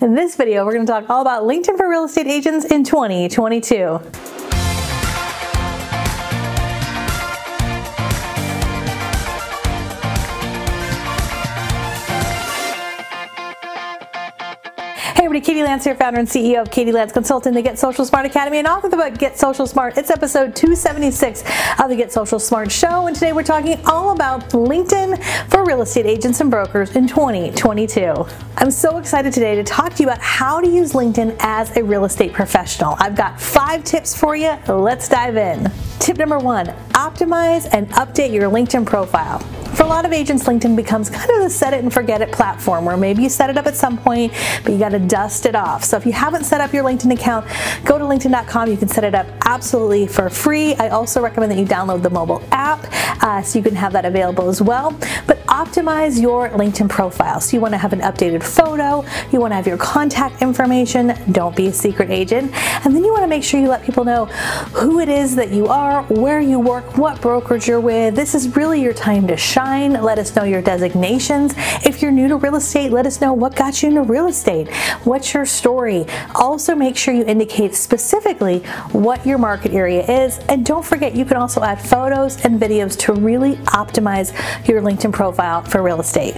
In this video, we're going to talk all about LinkedIn for real estate agents in 2022. Hey everybody, Katie Lance here, founder and CEO of Katie Lance Consulting, the Get Social Smart Academy, and author of the book Get Social Smart. It's episode 276 of the Get Social Smart show, and today we're talking all about LinkedIn for real estate agents and brokers in 2022. I'm so excited today to talk to you about how to use LinkedIn as a real estate professional. I've got 5 tips for you. Let's dive in. Tip number 1, optimize and update your LinkedIn profile. For a lot of agents, LinkedIn becomes kind of the set it and forget it platform where maybe you set it up at some point, but you got to dust it off. So if you haven't set up your LinkedIn account, go to linkedin.com. You can set it up absolutely for free. I also recommend that you download the mobile app so you can have that available as well. But optimize your LinkedIn profile. So you want to have an updated photo, you want to have your contact information, don't be a secret agent, and then you want to make sure you let people know who it is that you are, where you work, what brokerage you're with. This is really your time to shine. Let us know your designations. If you're new to real estate, let us know what got you into real estate. What's your story? Also make sure you indicate specifically what your market area is, and don't forget you can also add photos and videos to really optimize your LinkedIn profile for real estate.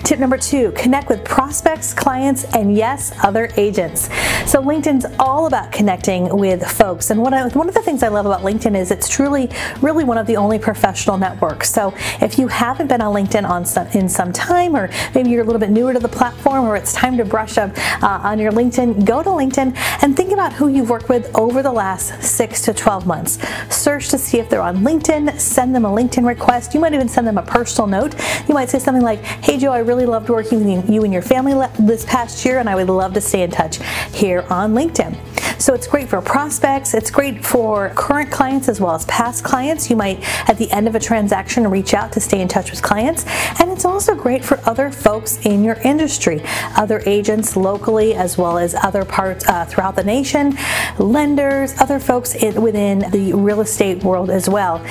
Tip number 2, connect with prospects, clients, and yes, other agents. So LinkedIn's all about connecting with folks. And one of the things I love about LinkedIn is it's truly, really one of the only professional networks. So if you haven't been on LinkedIn in some time, or maybe you're a little bit newer to the platform, or it's time to brush up on your LinkedIn, go to LinkedIn and think about who you've worked with over the last 6 to 12 months. Search to see if they're on LinkedIn, send them a LinkedIn request. You might even send them a personal note. You might say something like, hey Joe, I really loved working with you and your family this past year, and I would love to stay in touch here on LinkedIn. So it's great for prospects, it's great for current clients as well as past clients. You might, at the end of a transaction, reach out to stay in touch with clients, and it's also great for other folks in your industry, other agents locally as well as other parts throughout the nation, lenders, other folks within the real estate world as well.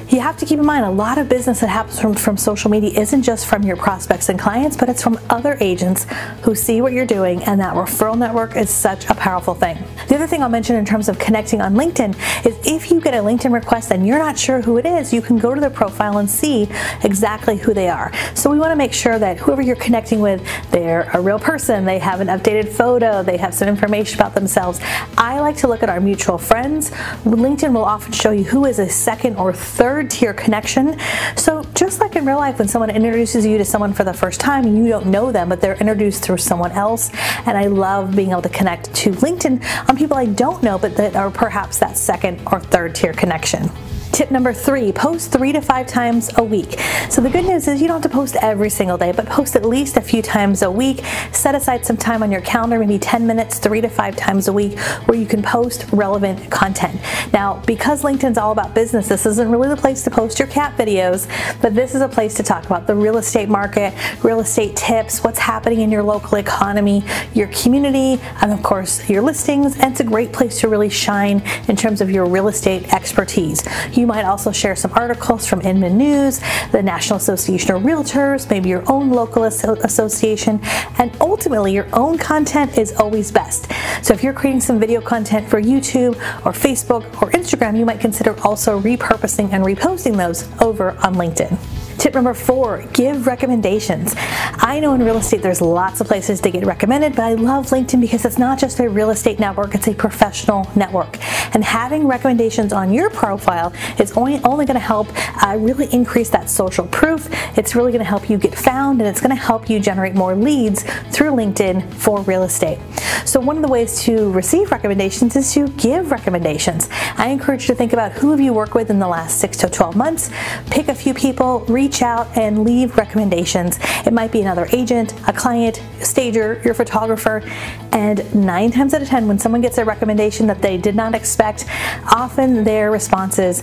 You have to keep in mind a lot of business that happens from social media isn't just from your prospects and clients, but it's from other agents who see what you're doing, and that referral network is such a powerful thing. The other thing I'll mention in terms of connecting on LinkedIn is if you get a LinkedIn request and you're not sure who it is, you can go to their profile and see exactly who they are. So we want to make sure that whoever you're connecting with, they're a real person, they have an updated photo, they have some information about themselves. I like to look at our mutual friends. LinkedIn will often show you who is a second or third tier connection. So just like in real life, when someone introduces you to someone for the first time and you don't know them, but they're introduced through someone else, and I love being able to connect to LinkedIn on people I don't know, but that are perhaps that second or third tier connection. Tip number 3, post 3 to 5 times a week. So the good news is you don't have to post every single day, but post at least a few times a week. Set aside some time on your calendar, maybe 10 minutes, 3 to 5 times a week, where you can post relevant content. Now, because LinkedIn's all about business, this isn't really the place to post your cat videos, but this is a place to talk about the real estate market, real estate tips, what's happening in your local economy, your community, and of course, your listings. And it's a great place to really shine in terms of your real estate expertise. You might also share some articles from Inman News, the National Association of Realtors, maybe your own local association, and ultimately your own content is always best. So if you're creating some video content for YouTube or Facebook or Instagram, you might consider also repurposing and reposting those over on LinkedIn. Tip number 4, give recommendations. I know in real estate there's lots of places to get recommended, but I love LinkedIn because it's not just a real estate network, it's a professional network. And having recommendations on your profile is only going to help really increase that social proof. It's really going to help you get found, and it's going to help you generate more leads through LinkedIn for real estate. So one of the ways to receive recommendations is to give recommendations. I encourage you to think about who have you worked with in the last 6 to 12 months. Pick a few people, reach out and leave recommendations. It might be another agent, a client, a stager, your photographer, and 9 times out of 10 when someone gets a recommendation that they did not expect, often their response is,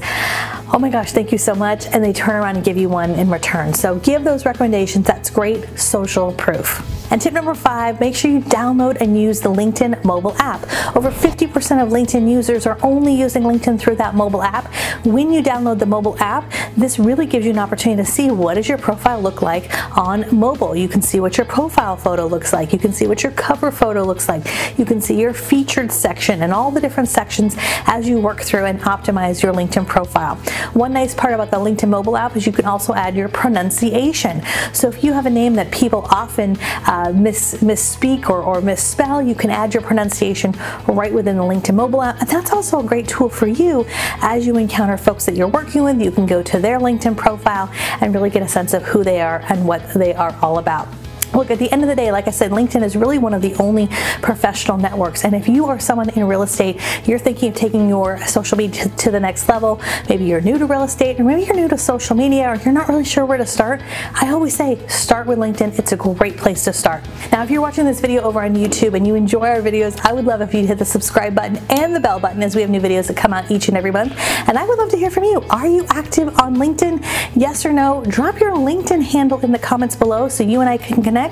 oh my gosh, thank you so much, and they turn around and give you one in return. So give those recommendations. That's great social proof. And tip number 5, make sure you download and use the LinkedIn mobile app. Over 50% of LinkedIn users are only using LinkedIn through that mobile app. When you download the mobile app, this really gives you an opportunity to see what does your profile look like on mobile. You can see what your profile photo looks like. You can see what your cover photo looks like. You can see your featured section and all the different sections as you work through and optimize your LinkedIn profile. One nice part about the LinkedIn mobile app is you can also add your pronunciation. So if you have a name that people often misspeak or misspell, you can add your pronunciation right within the LinkedIn mobile app. And that's also a great tool for you as you encounter folks that you're working with. You can go to their LinkedIn profile and really get a sense of who they are and what they are all about. Look, at the end of the day, like I said, LinkedIn is really one of the only professional networks. And if you are someone in real estate, you're thinking of taking your social media to the next level, maybe you're new to real estate, or maybe you're new to social media, or you're not really sure where to start, I always say start with LinkedIn. It's a great place to start. Now, if you're watching this video over on YouTube and you enjoy our videos, I would love if you'd hit the subscribe button and the bell button, as we have new videos that come out each and every month. And I would love to hear from you. Are you active on LinkedIn? Yes or no? Drop your LinkedIn handle in the comments below so you and I can connect.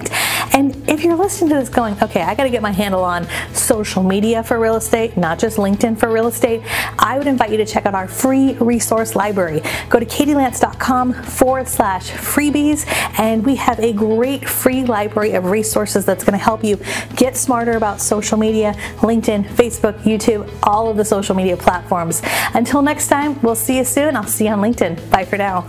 And if you're listening to this going, okay, I got to get my handle on social media for real estate, not just LinkedIn for real estate, I would invite you to check out our free resource library. Go to katielance.com/freebies, and we have a great free library of resources that's going to help you get smarter about social media, LinkedIn, Facebook, YouTube, all of the social media platforms. Until next time, we'll see you soon. I'll see you on LinkedIn. Bye for now.